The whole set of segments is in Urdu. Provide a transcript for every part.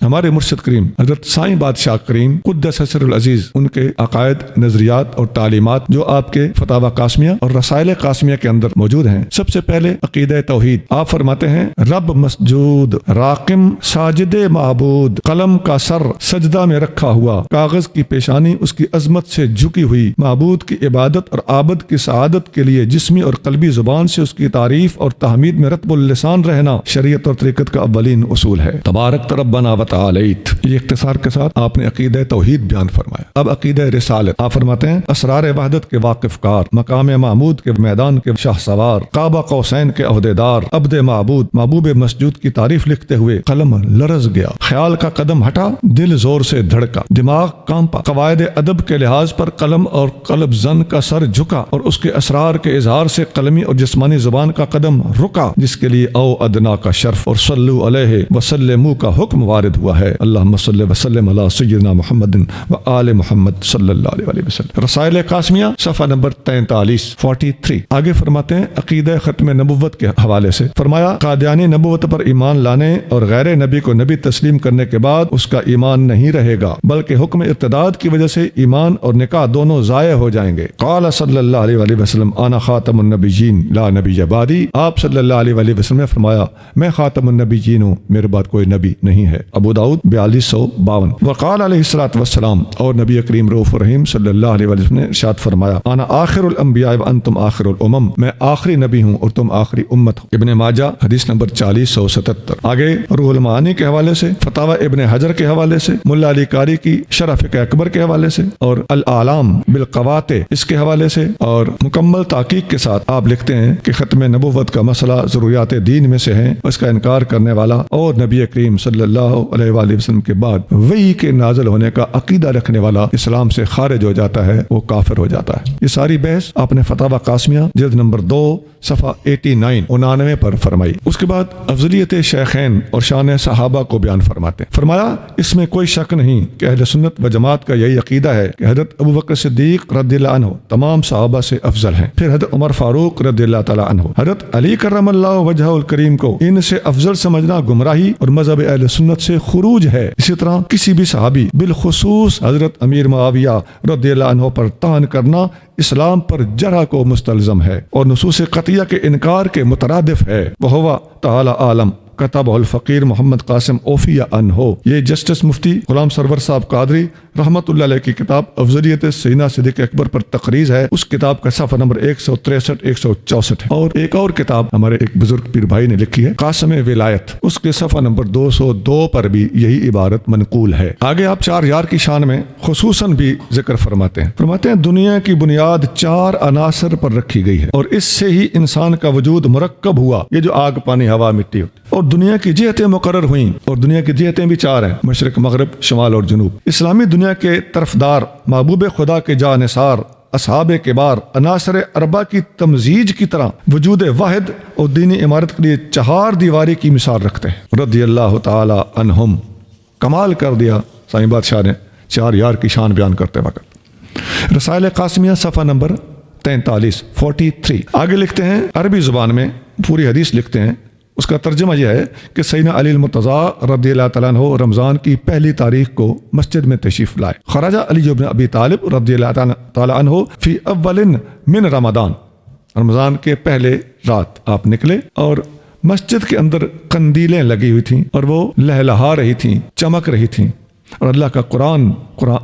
ہمارے مرشد کریم حضرت سائیں بادشاہ کریم قدس سر العزیز ان کے عقائد، نظریات اور تعلیمات جو آپ کے فتاوی قاسمیہ اور رسائل قاسمیہ کے اندر موجود ہیں۔ سب سے پہلے عقیدہ توحید۔ آپ فرماتے ہیں رب مسجود، راقم ساجد معبود، قلم کا سر سجدہ میں رکھا ہوا، کاغذ کی پیشانی اس کی عظمت سے جھکی ہوئی، معبود کی عبادت اور عابد کی سعادت کے لیے جسمی اور قلبی زبان سے اس کی تعریف اور تحمید میں رطب اللسان رہنا شریعت اور طریقت کا اولین اصول ہے۔ تبارک ربنا و تعالیت، یہ اختصار کے ساتھ آپ نے عقیدہ توحید بیان فرمایا۔ اب عقیدہ رسالت۔ آپ فرماتے ہیں اسرار وحدت کے واقف کار، مقام محمود کے میدان کے شاہ سوار، کعبہ قوسین کے عہدیدار، عبد معبود، محبوب مسجود کی تعریف لکھتے ہوئے قلم لرز گیا، خیال کا قدم ہٹا، دل زور سے دھڑکا، دماغ کانپا، قواعد ادب کے لحاظ پر قلم اور قلب زن کا سر جھکا اور اس کے اسرار کے اظہار سے قلمی اور جسمانی زبان کا قدم رکا، جس کے لیے او ادنا کا شرف اور صلو علیہ وسلموا کا حکم وارد ہوا ہے۔ اللہم صلی وسلم علی سیدنا محمد و آل محمد صلی اللہ علیہ وسلم۔ رسائل قاسمیہ صفحہ نمبر 43 آگے فرماتے ہیں عقیدہ ختم نبوت کے حوالے سے فرمایا قادیانی نبوت پر ایمان لانے اور غیر نبی کو نبی تسلیم کرنے کے بعد اس کا ایمان نہیں رہے گا، بلکہ حکم ارتداد کی وجہ سے ایمان اور نکاح دونوں ضائع ہو جائیں گے۔ قال صلی اللہ علیہ وسلم انا خاتم النبیین لا نبی بعدی، آپ صلی اللہ علیہ وسلم نے فرمایا میں خاتم النبیین ہوں، میرے بعد کوئی نبی نہیں ہے۔ ابو داؤد 4252۔ وقال علیہ الصلوۃ والسلام، اور نبی کریم رؤوف الرحیم صلی اللہ علیہ وسلم نے ارشاد فرمایا انا آخر الانبیاء وانتم آخر الامم، میں آخری نبی ہوں اور تم آخری امت ہو۔ ابن ماجہ حدیث نمبر 4077۔ آگے روح المعانی کے حوالے سے، فتاوی ابن حجر کے حوالے سے، ملا علی قاری کی شرح فقہ اکبر کے حوالے سے اور الاعلام بالقواطع اس کے حوالے سے اور مکمل تحقیق کے ساتھ آپ لکھتے ہیں کہ ختم نبوت کا مسئلہ ضروریات دین میں سے ہے، اس کا انکار کرنے والا اور نبی کریم صلی اللہ علیہ وآلہ وسلم کے بعد وحی کے نازل ہونے کا عقیدہ رکھنے والا اسلام سے خارج ہو جاتا ہے، وہ کافر ہو جاتا ہے۔ یہ ساری بحث آپ نے فتاوی قاسمیہ جلد نمبر 2 صفحہ 89 پر فرمائی۔ اس کے بعد افضلیت شیخین اور شان صحابہ کو بیان فرماتے ہیں۔ فرمایا اس میں کوئی شک نہیں کہ اہل سنت و جماعت کا یہی عقیدہ ہے کہ حضرت ابو بکر صدیق رضی اللہ عنہ تمام صحابہ سے افضل ہیں، پھر حضرت عمر فاروق رضی اللہ تعالی عنہ، حضرت علی کرم اللہ وجہہ الکریم کو ان سے افضل سمجھنا گمراہی اور مذہب اہل سنت سے خروج ہے۔ اسی طرح کسی بھی صحابی بالخصوص حضرت امیر معاویہ رضی اللہ عنہ پر طعن کرنا اسلام پر جرح کو مستلزم ہے اور نصوص قطعیہ کے انکار کے مترادف ہے۔ وہو تعالی عالم کتب الفقیر محمد قاسم اوفیہ عنہ۔ یہ جسٹس مفتی غلام سرور صاحب قادری رحمت اللہ علیہ کی کتاب افضلیت سیدنا صدیق اکبر پر تقریز ہے، اس کتاب کا صفحہ نمبر 163-164 ہے۔ اور ایک اور کتاب ہمارے ایک بزرگ پیر بھائی نے لکھی ہے قاسم ولایت، اس کے صفحہ نمبر 202 پر بھی یہی عبارت منقول ہے۔ آگے آپ 4 یار کی شان میں خصوصاً بھی ذکر فرماتے ہیں دنیا کی بنیاد 4 عناصر پر رکھی گئی ہے اور اس سے ہی انسان کا وجود مرکب ہوا، یہ جو آگ پانی ہوا مٹی ہوتی، اور دنیا کی جہتیں مقرر ہوئیں اور دنیا کی جہتیں بھی 4 ہیں، مشرق مغرب شمال اور جنوب۔ اسلامی دنیا کے طرفدار محبوب خدا کے جانثار اصحاب کبار عناصر اربع کی تمزیج کی طرح وجود واحد اور دینی عمارت کے لیے 4 دیواری کی مثال رکھتے ہیں۔ رضی اللہ تعالی عنہم، کمال کر دیا سائیں بادشاہ نے 4 یار کی شان بیان کرتے وقت۔ رسائل قاسمیہ صفحہ نمبر 43 آگے لکھتے ہیں عربی زبان میں پوری حدیث لکھتے ہیں، اس کا ترجمہ یہ ہے کہ سیدنا علی المرتضیٰ رضی اللہ تعالیٰ عنہ رمضان کی پہلی تاریخ کو مسجد میں تشریف لائے۔ خرج علی بن ابی طالب رضی اللہ تعالیٰ عنہ فی اول من رمضان کے پہلے رات آپ نکلے اور مسجد کے اندر قندیلیں لگی ہوئی تھیں اور وہ لہلہا رہی تھیں، چمک رہی تھیں، اور اللہ کا قرآن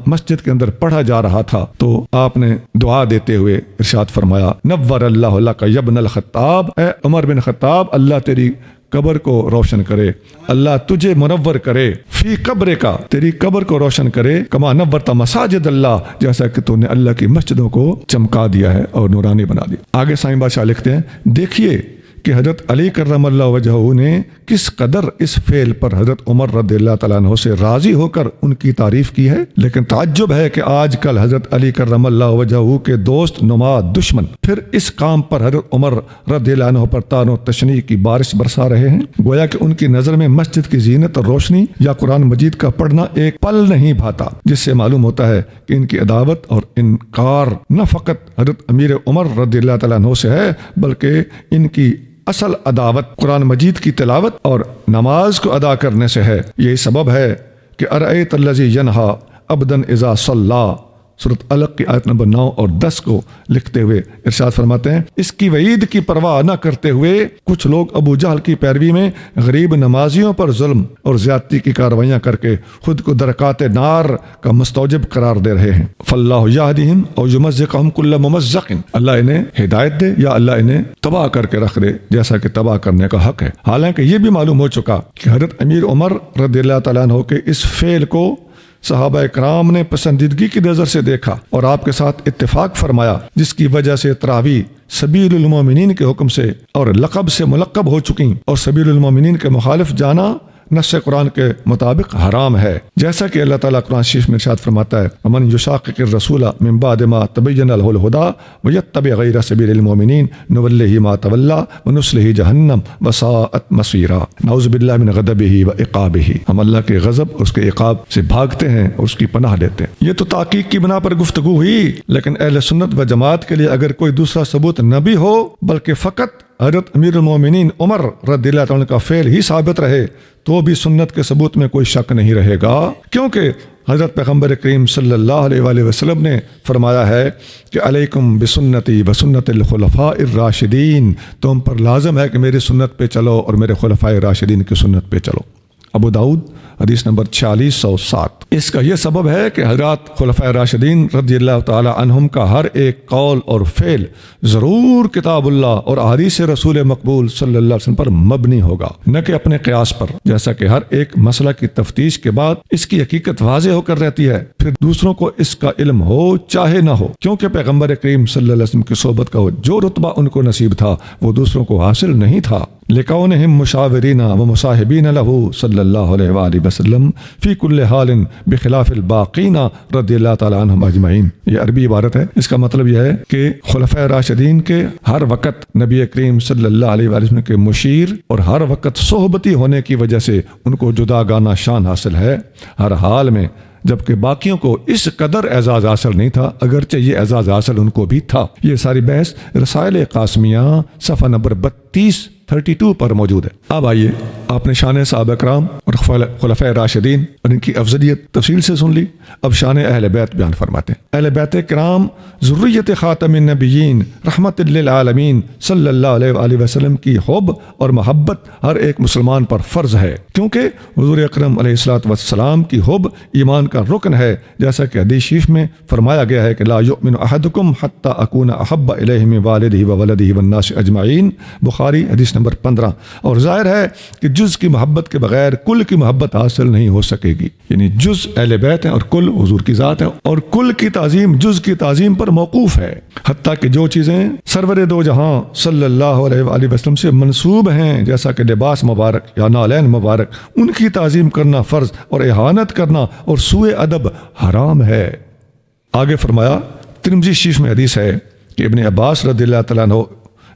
مسجد کے اندر پڑھا جا رہا تھا۔ تو آپ نے دعا دیتے ہوئے ارشاد فرمایا نور اللہ لک یا ابن الخطاب، اے عمر بن خطاب اللہ تیری قبر کو روشن کرے، اللہ تجھے منور کرے، فی قبر کا تیری قبر کو روشن کرے، کما نورت مساجد اللہ جیسا کہ تو نے اللہ کی مسجدوں کو چمکا دیا ہے اور نورانی بنا دیا۔ آگے سائیں بادشاہ لکھتے ہیں دیکھیے کہ حضرت علی کرم اللہ وجہہ نے کس قدر اس فعل پر حضرت عمر رضی اللہ تعالیٰ عنہ سے راضی ہو کر ان کی تعریف کی ہے، لیکن تعجب ہے کہ آج کل حضرت علی کرم اللہ وجہہ کے دوست نما دشمن پھر اس کام پر حضرت عمر رضی اللہ عنہ پر طعن و تشنیع کی بارش برسا رہے ہیں، گویا کہ ان کی نظر میں مسجد کی زینت اور روشنی یا قرآن مجید کا پڑھنا ایک پل نہیں بھاتا، جس سے معلوم ہوتا ہے کہ ان کی عداوت اور انکار نہ فقط حضرت امیر عمر رضی اللہ تعالیٰ عنہ سے ہے، بلکہ ان کی اصل عداوت قرآن مجید کی تلاوت اور نماز کو ادا کرنے سے ہے۔ یہی سبب ہے کہ ارأیت الذی ینہا عبدا اذا صلی، سورۃ علق کی آیت نمبر 9 اور 10 کو لکھتے ہوئے ارشاد فرماتے ہیں، اس کی وعید کی پرواہ نہ کرتے ہوئے کچھ لوگ ابو جہل کی پیروی میں غریب نمازیوں پر ظلم اور زیادتی کی کارروائیاں کر کے خود کو درکات نار کا مستوجب قرار دے رہے ہیں۔ فاللہ یہدیہم او یمزقہم کل ممزق، اللہ انہیں ہدایت دے یا اللہ انہیں تباہ کر کے رکھ دے جیسا کہ تباہ کرنے کا حق ہے۔ حالانکہ یہ بھی معلوم ہو چکا کہ حضرت امیر عمر رضی اللہ تعالیٰ عنہ کے اس فعل کو صحابہ کرام نے پسندیدگی کی نظر سے دیکھا اور آپ کے ساتھ اتفاق فرمایا، جس کی وجہ سے تراویح سبیل المومنین کے حکم سے اور لقب سے ملقب ہو چکی اور سبیل المومنین کے مخالف جانا نص قرآن کے مطابق حرام ہے، جیسا کہ اللہ تعالیٰ قرآن شریف میں ارشاد فرماتا ہے، ومن یشاقق الرسول من بعد ما تبین له الهدى ویتبع غیر سبیل المؤمنین نولہ ما تولی ونصلہ جہنم وساءت مصیرا۔ نعوذ باللہ من غضبہ وعقابہ، ہم اللہ کے غضب اور اس کے عقاب سے بھاگتے ہیں اور اس کی پناہ لیتے ہیں۔ یہ تو تحقیق کی بنا پر گفتگو ہوئی، لیکن اہل سنت و جماعت کے لیے اگر کوئی دوسرا ثبوت نہ بھی ہو بلکہ فقط حضرت امیر المومنین عمر رضی اللہ عنہ کا فعل ہی ثابت رہے تو بھی سنت کے ثبوت میں کوئی شک نہیں رہے گا، کیونکہ حضرت پیغمبر کریم صلی اللہ علیہ وآلہ وسلم نے فرمایا ہے کہ علیکم بسنتی وسنت الخلفاء الراشدین، تم پر لازم ہے کہ میری سنت پہ چلو اور میرے خلفاء راشدین کی سنت پہ چلو۔ ابو داؤد حدیث نمبر 4607۔ اس کا یہ سبب ہے کہ حضرات خلفاء راشدین رضی اللہ تعالی عنہم کا ہر ایک قول اور فعل ضرور کتاب اللہ اور احادیث رسول مقبول صلی اللہ علیہ وسلم پر مبنی ہوگا، نہ کہ اپنے قیاس پر، جیسا کہ ہر ایک مسئلہ کی تفتیش کے بعد اس کی حقیقت واضح ہو کر رہتی ہے، پھر دوسروں کو اس کا علم ہو چاہے نہ ہو، کیونکہ پیغمبر کریم صلی اللہ علیہ وسلم کی صحبت کا جو رتبہ ان کو نصیب تھا وہ دوسروں کو حاصل نہیں تھا، لکونہم مشاورین و مصاحبین لہ صلی اللہ علیہ وآلہ وسلم فی کل حال بخلاف الباقین رضی اللہ تعالی عنہم اجمعین۔ یہ عربی عبارت ہے، اس کا مطلب یہ ہے کہ خلفاء راشدین کے ہر وقت نبی کریم صلی اللہ علیہ وآلہ وسلم کے مشیر اور ہر وقت صحبتی ہونے کی وجہ سے ان کو جدا گانا شان حاصل ہے ہر حال میں، جبکہ باقیوں کو اس قدر اعزاز حاصل نہیں تھا، اگرچہ یہ اعزاز حاصل ان کو بھی تھا۔ یہ ساری بحث رسائل قاسمیہ صفحہ نمبر 32 پر موجود ہے۔ اب آئیے، آپ نے شان صحابہ کرام اور خلفاء راشدین اور ان کی افضلیت تفصیل سے سن لی، اب شان اہل بیت بیان فرماتے ہیں۔ اہل بیت کرام ذریت خاتم النبیین رحمت للعالمین صلی اللہ علیہ وآلہ وسلم کی حب اور محبت ہر ایک مسلمان پر فرض ہے، کیونکہ حضور اکرم علیہ الصلوۃ والسلام کی حب ایمان کا رکن ہے، جیسا کہ حدیث شریف میں فرمایا گیا ہے کہ لا یؤمن احدکم حتی اکون احب الیہ من والدہ وولدہ والناس اجمعین، بخاری حدیث نمبر 15۔ اور ظاہر ہے کہ جز کی محبت کے بغیر کل کی محبت حاصل نہیں ہو سکے گی، یعنی جز اہل بیت ہیں اور کل حضور کی ذات ہے، اور کل کی تعظیم جز کی تعظیم پر موقوف ہے، حتیٰ کہ جو چیزیں سرور دو جہاں صلی اللہ علیہ وآلہ وسلم سے منسوب ہیں، جیسا کہ لباس مبارک یا نالین مبارک، ان کی تعظیم کرنا فرض اور اہانت کرنا اور سوء ادب حرام ہے۔ آگے فرمایا، ترمذی شریف میں حدیث ہے کہ ابن عباس رضی اللہ تعالیٰ عنہ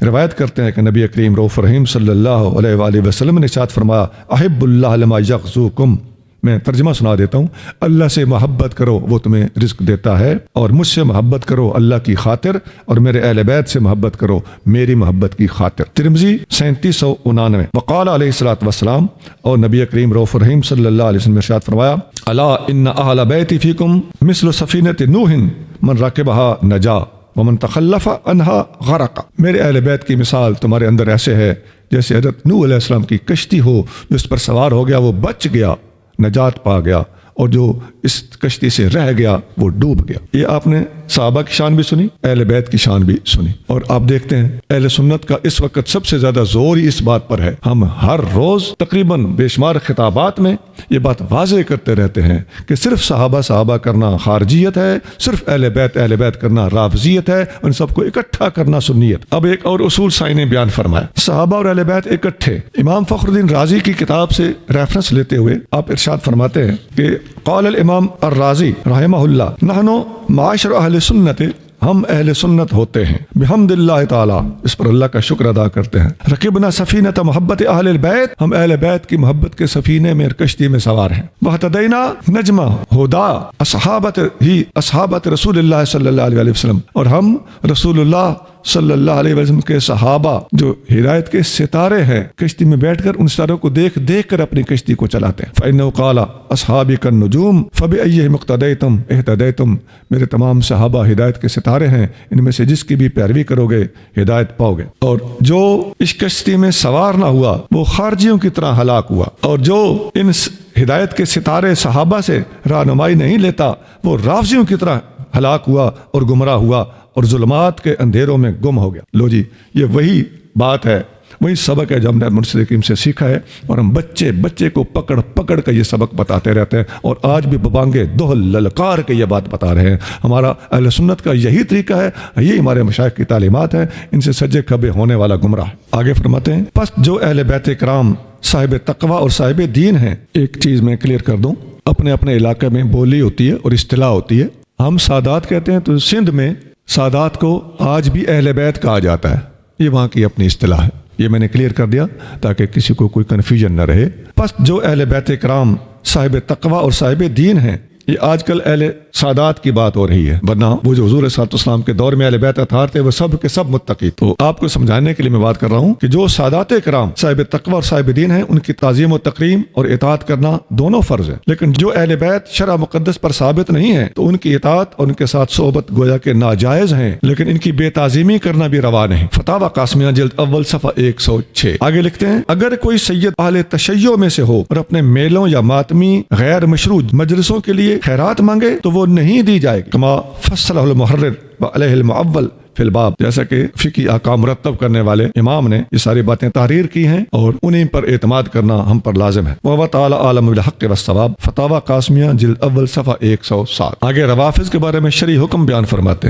روایت کرتے ہیں کہ نبی کریم رؤوف رحیم صلی اللہ علیہ وآلہ وسلم نے ارشاد فرمایا، احب اللہ لما یغزوکم، میں ترجمہ سنا دیتا ہوں، اللہ سے محبت کرو وہ تمہیں رزق دیتا ہے، اور مجھ سے محبت کرو اللہ کی خاطر، اور میرے اہل بیت سے محبت کرو میری محبت کی خاطر۔ ترمذی 3799۔ وقال علیہ الصلوۃ والسلام، اور نبی کریم رؤوف رحیم صلی اللہ علیہ وسلم نے ارشاد فرمایا، الا ان اہل بیتی فیکم مثل سفینۃ نوح من رکبها نجا ومن تخلف عنها غرق۔ میرے اہل بیت کی مثال تمہارے اندر ایسے ہے جیسے حضرت نوح علیہ السلام کی کشتی ہو، جو اس پر سوار ہو گیا وہ بچ گیا، نجات پا گیا، اور جو اس کشتی سے رہ گیا وہ ڈوب گیا۔ یہ آپ نے صحابہ کی شان بھی سنی، اہل بیت کی شان بھی سنی، اور آپ دیکھتے ہیں اہل سنت کا اس وقت سب سے زیادہ زور ہی اس بات پر ہے۔ ہم ہر روز تقریباً بے شمار خطابات میں یہ بات واضح کرتے رہتے ہیں کہ صرف صحابہ کرنا خارجیت ہے، صرف اہل بیت کرنا رافضیت ہے، ان سب کو اکٹھا کرنا سنیت۔ اب ایک اور اصول سائن نے بیان فرمایا، صحابہ اور اہل بیت اکٹھے۔ امام فخر الدین رازی کی کتاب سے ریفرنس لیتے ہوئے آپ ارشاد فرماتے ہیں کہ قال الامام الرازی رحمہ اللہ، نحن معاشر اہل سنت، ہم اہل سنت ہوتے ہیں، بحمد اللہ تعالی، اس پر اللہ کا شکر ادا کرتے ہیں، رکبنا سفینۃ محبت اہل البیت، ہم اہل بیت کی محبت کے سفینے میں کشتی میں سوار ہیں، واہتدینا نجمہ ہدا اصحابت رسول اللہ صلی اللہ علیہ وسلم، اور ہم رسول اللہ صلی اللہ علیہ وسلم کے صحابہ جو ہدایت کے ستارے ہیں، کشتی میں بیٹھ کر ان ستاروں کو دیکھ دیکھ کر اپنی کشتی کو چلاتے ہیں۔ فَإِنَّهُ قَالَ أَصْحَابِي كَالنُّجُومِ فَبِأَيِّهِمْ اقْتَدَيْتُمْ اهْتَدَيْتُمْ، میرے تمام صحابہ ہدایت کے ستارے ہیں، ان میں سے جس کی بھی پیروی کرو گے ہدایت پاؤ گے۔ اور جو اس کشتی میں سوار نہ ہوا وہ خارجیوں کی طرح ہلاک ہوا، اور جو ان ہدایت کے ستارے صحابہ سے رہنمائی نہیں لیتا وہ رافضیوں کی طرح ہلاک ہوا اور گمراہ ہوا اور ظلمات کے اندھیروں میں گم ہو گیا۔ لو جی، یہ وہی بات ہے، وہی سبق ہے جو ہم نے مرشد کریم سے سیکھا ہے، اور ہم بچے کو پکڑ پکڑ کے یہ سبق بتاتے رہتے ہیں، اور آج بھی ببانگے دہل للکار کے یہ بات بتا رہے ہیں۔ ہمارا اہل سنت کا یہی طریقہ ہے، یہی ہمارے مشائخ کی تعلیمات ہیں، ان سے سجے کھبے ہونے والا گمراہ۔ آگے فرماتے ہیں، پس جو اہل بیت کرام صاحب تقوی اور صاحب دین ہیں، ایک چیز میں کلیئر کر دوں، اپنے اپنے علاقے میں بولی ہوتی ہے اور اصطلاح ہوتی ہے۔ ہم سادات کہتے ہیں تو سندھ میں سادات کو آج بھی اہل بیت کہا جاتا ہے، یہ وہاں کی اپنی اصطلاح ہے، یہ میں نے کلیئر کر دیا تاکہ کسی کو کوئی کنفیوژن نہ رہے۔ پس جو اہل بیت کرام صاحب تقوی اور صاحب دین ہیں، یہ آج کل اہل سادات کی بات ہو رہی ہے، ورنہ وہ جو حضور صلی اللہ علیہ وسلم کے دور میں اہل بیت اطہار تھے وہ سب کے سب متقی۔ تو آپ کو سمجھانے کے لیے میں بات کر رہا ہوں کہ جو سادات کرام صاحب تقوی اور صاحب دین ہیں، ان کی تعظیم و تکریم اور اطاعت کرنا دونوں فرض ہے، لیکن جو اہل بیت شرع مقدس پر ثابت نہیں ہے تو ان کی اطاعت اور ان کے ساتھ صحبت گویا کہ ناجائز ہیں، لیکن ان کی بے تعظیمی کرنا بھی روا نہیں۔ فتاوی قاسمیہ جلد اول صفحہ 106۔ آگے لکھتے ہیں، اگر کوئی سید اہل تشیع میں سے ہو اور اپنے میلوں یا ماتمی غیر مشروع مجلسوں کے لیے خیرات مانگے تو وہ نہیں دی جائے گی، کما فصلہ المحرر وعلیہ المعول فی الباب، جیسا کہ فقہی احکام مرتب کرنے والے امام نے یہ ساری باتیں تحریر کی ہیں اور انہیں پر اعتماد کرنا ہم پر لازم ہے۔ وَهُوَ تَعَالَى عَالِمٌ بِالْحَقِّ وَالصَّوَابِ، فتاوی قاسمیہ جلد اول صفحہ 107۔ آگے روافض کے بارے میں شرعی حکم بیان فرماتے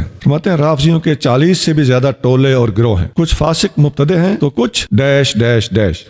ہیں، رافضیوں کے 40 سے بھی زیادہ ٹولے اور گروہ ہیں، کچھ فاسق مبتدع ہیں تو کچھ ڈیش ڈیش ڈیش۔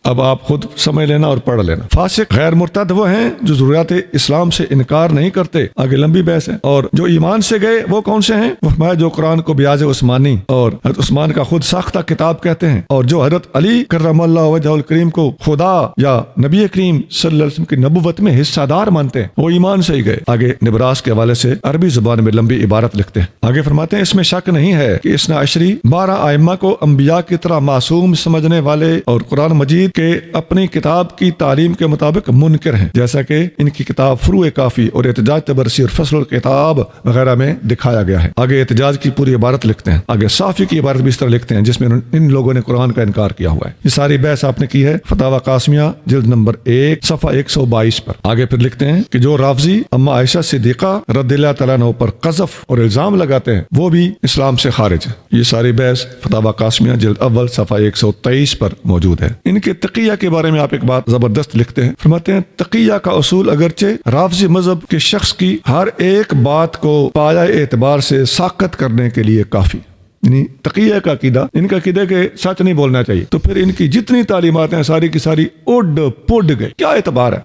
اب آپ خود سمجھ لینا اور پڑھ لینا۔ فاسق غیر مرتد وہ ہیں جو ضروریات اسلام سے انکار نہیں کرتے، آگے لمبی بحث ہے، اور جو ایمان سے گئے وہ کون سے ہیں؟ وہ فرمایا جو قرآن کو بیاض عثمانی اور حضرت عثمان کا خود ساختہ کتاب کہتے ہیں، اور جو حضرت علی کرم اللہ وجہہ الکریم کو خدا یا نبی کریم صلی اللہ علیہ وسلم کی نبوت میں حصہ دار مانتے ہیں، وہ ایمان سے ہی گئے۔ آگے نبراس کے حوالے سے عربی زبان میں لمبی عبارت لکھتے ہیں، آگے فرماتے ہیں اس میں شک نہیں ہے کہ اثنا عشری 12 ائمہ کو انبیاء کی طرح معصوم سمجھنے والے اور قرآن مجید کہ اپنی کتاب کی تعلیم کے مطابق منکر ہیں، جیسا کہ ان کی کتاب فروع کافی اور احتجاج تبرسی اور فصل الکتاب وغیرہ میں دکھایا گیا ہے۔ آگے احتجاج کی پوری عبارت لکھتے ہیں، آگے صافی کی عبارت بھی اس طرح لکھتے ہیں جس میں ان لوگوں نے قرآن کا انکار کیا ہوا ہے۔ یہ ساری بحث آپ نے کی ہے فتاوی قاسمیہ جلد نمبر 1 صفحہ 122 پر۔ آگے پھر لکھتے ہیں کہ جو رافضی اما عائشہ صدیقہ رضی اللہ تعالیٰ عنہ پر قذف اور الزام لگاتے ہیں وہ بھی اسلام سے خارج ہے۔ یہ ساری بحث فتاوی قاسمیہ جلد اول صفحہ 123 پر موجود ہے۔ ان کے تقیہ کے بارے میں آپ ایک بات زبردست لکھتے ہیں، فرماتے ہیں تقیہ کا اصول اگرچہ رافضی مذہب کے شخص کی ہر ایک بات کو پایہ اعتبار سے ساقط کرنے کے لیے کافی، یعنی تقیہ کا عقیدہ، ان کا عقیدہ کہ سچ نہیں بولنا چاہیے، تو پھر ان کی جتنی تعلیمات ہیں ساری کی ساری اڈ پڈ گئے۔ کیا اعتبار ہے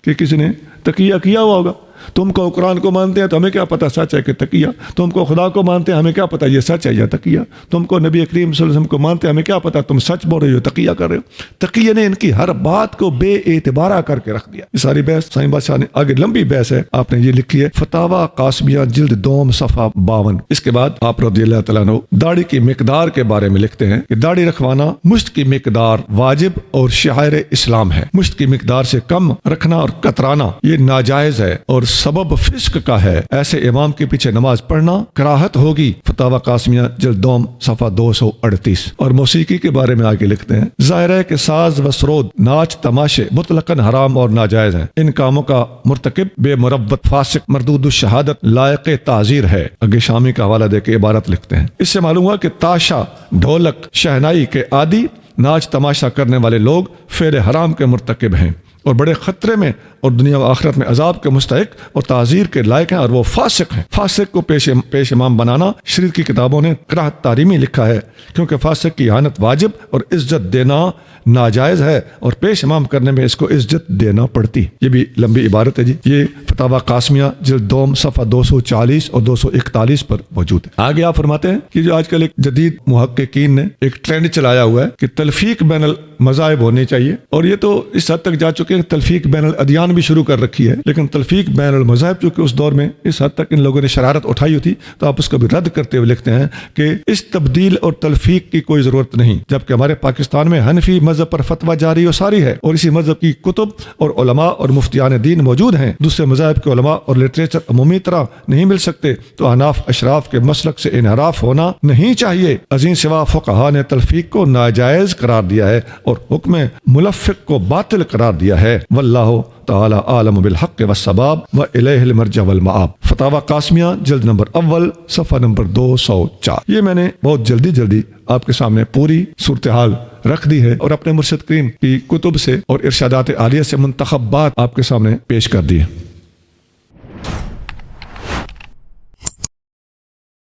کہ کسی نے تقیہ کیا ہوا ہوگا؟ تم کو قرآن کو مانتے ہیں تو ہمیں کیا پتہ سچ ہے کہ تقیہ، تم کو خدا کو مانتے ہیں ہمیں کیا پتہ یہ سچ ہے یا تقیہ، تم کو نبی کریم صلی اللہ علیہ وسلم کو مانتے ہیں ہمیں کیا پتہ تم سچ بول رہے ہو تقیہ کر رہے ہو۔ تقیہ نے ان کی ہر بات کو بے اعتبارہ کر کے رکھ دیا۔ یہ ساری بحث سائیں بادشاہ نے آگے لمبی بحث ہے، آپ نے یہ لکھی ہے فتاوی قاسمیہ جلد 2 صفحہ 52۔ اس کے بعد آپ رضی اللہ تعالیٰ عنہ داڑھی کی مقدار کے بارے میں لکھتے ہیں کہ داڑھی رکھوانا مشت کی مقدار واجب اور شعائر اسلام ہے، مشت کی مقدار سے کم رکھنا اور کترانا یہ ناجائز ہے اور سبب فسق کا ہے، ایسے امام کے پیچھے نماز پڑھنا کراہت ہوگی۔ فتاوی قاسمیہ جلد 2 صفحہ 238۔ اور موسیقی کے بارے میں آگے لکھتے ہیں ظاہر ہے کہ ساز و سرود، ناچ تماشے مطلقاً حرام اور ناجائز ہیں، ان کاموں کا مرتکب بے مربت فاسق مردود الشہادت لائق تعزیر ہے۔ آگے شامی کا حوالہ دے کے عبارت لکھتے ہیں، اس سے معلوم ہوا کہ تاشا ڈھولک شہنائی کے عادی ناچ تماشا کرنے والے لوگ فعل حرام کے مرتکب ہیں اور بڑے خطرے میں اور دنیا و آخرت میں عذاب کے مستحق اور تعزیر کے لائق ہیں، اور وہ فاسق ہیں۔ فاسق کو پیش امام بنانا شریعت کی کتابوں نے کراہت تحریمی لکھا ہے، کیونکہ فاسق کی اہانت واجب اور عزت دینا ناجائز ہے اور پیش امام کرنے میں اس کو عزت دینا پڑتی۔ یہ بھی لمبی عبارت ہے جی، یہ فتاوی قاسمیہ جلد 2 صفحہ 240 اور 241 پر موجود ہے۔ آگے آپ فرماتے ہیں کہ جو آج کل ایک جدید محققین نے ایک ٹرینڈ چلایا ہوا ہے کہ تلفیق بین المذاہب ہونی چاہیے، اور یہ تو اس حد تک جا چکے کہ تلفیق بین الادیان بھی شروع کر رکھی ہے، لیکن تلفیق بین المذاہب چونکہ اس دور میں اس حد تک ان لوگوں نے شرارت اٹھائی ہوئی تھی، تو آپ اس کو بھی رد کرتے ہوئے لکھتے ہیں کہ اس تبدیل اور تلفیق کی کوئی ضرورت نہیں، جبکہ ہمارے پاکستان میں حنفی مذہب پر فتویٰ جاری و ساری ہے اور اسی مذہب کی کتب اور علماء اور مفتیان دین موجود ہیں۔ دوسرے مذاہب کے علماء اور لٹریچر عمومی طرح نہیں مل سکتے، تو احناف اشراف کے مسلک سے انحراف ہونا نہیں چاہیے۔ ازیں سوا فقہا نے تلفیق کو ناجائز قرار دیا ہے اور حکم ملفق کو باطل قرار دیا ہے۔ واللہ تعالی عالم بالحق والصواب والیہ المرجع والمآب۔ فتاوی قاسمیہ جلد نمبر اول صفحہ نمبر 204۔ یہ میں نے بہت جلدی آپ کے سامنے پوری صورتحال رکھ دی ہے اور اپنے مرشد کریم کی کتب سے اور ارشادات عالیہ سے منتخب بات آپ کے سامنے پیش کر دی ہے۔